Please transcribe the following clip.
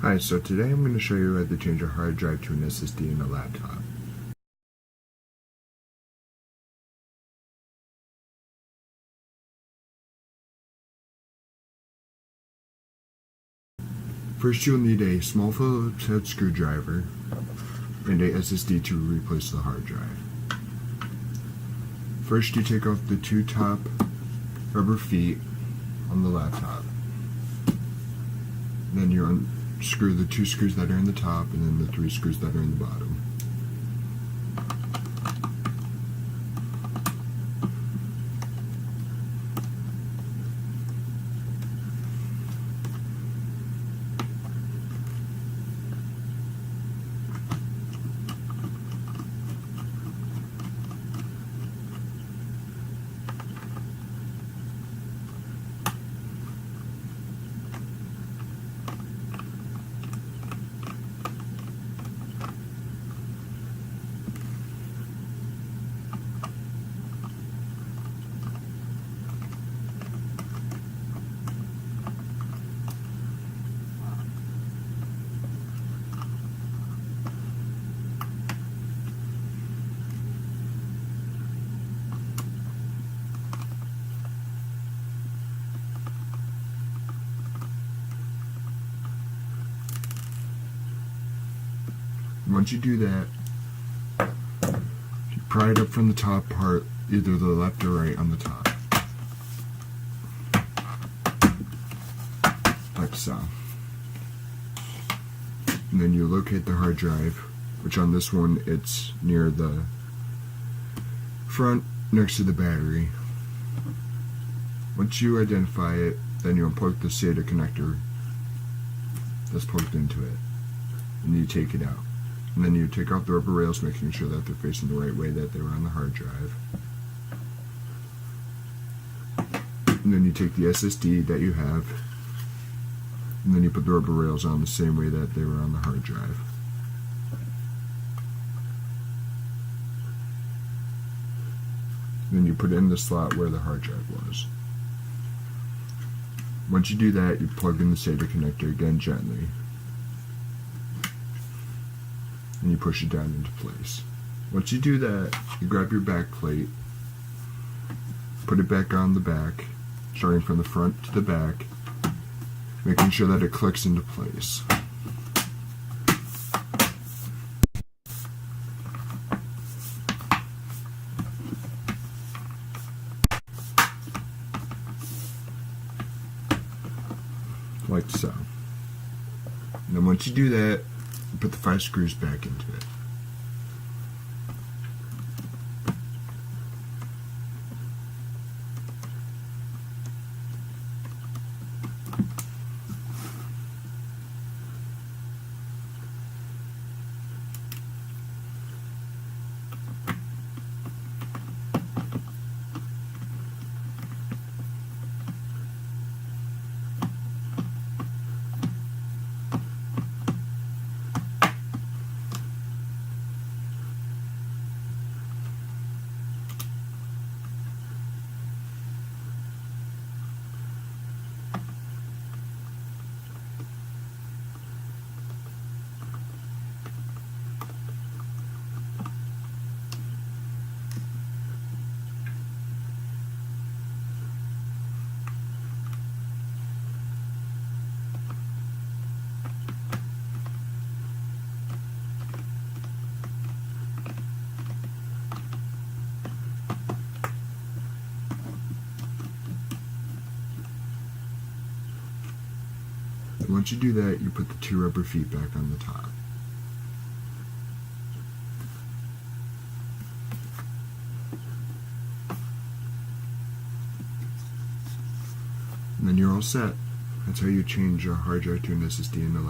Hi, so today I'm going to show you how to change a hard drive to an SSD in a laptop. First, you'll need a small Phillips head screwdriver and a SSD to replace the hard drive. First, you take off the two top rubber feet on the laptop. Then you unscrew the two screws that are in the top and then the three screws that are in the bottom. Once you do that, you pry it up from the top part, either the left or right on the top. Like so. And then you locate the hard drive, which on this one it's near the front next to the battery. Once you identify it, then you unplug the SATA connector that's plugged into it, and you take it out. And then you take off the rubber rails, making sure that they're facing the right way that they were on the hard drive. And then you take the SSD that you have, and then you put the rubber rails on the same way that they were on the hard drive. Then you put it in the slot where the hard drive was. Once you do that, you plug in the SATA connector again gently, and you push it down into place. Once you do that, you grab your back plate, put it back on the back, starting from the front to the back, making sure that it clicks into place. Like so. And then once you do that, you put the 5 screws back into it. Once you do that, you put the 2 rubber feet back on the top. And then you're all set. That's how you change a hard drive to an SSD in the laptop.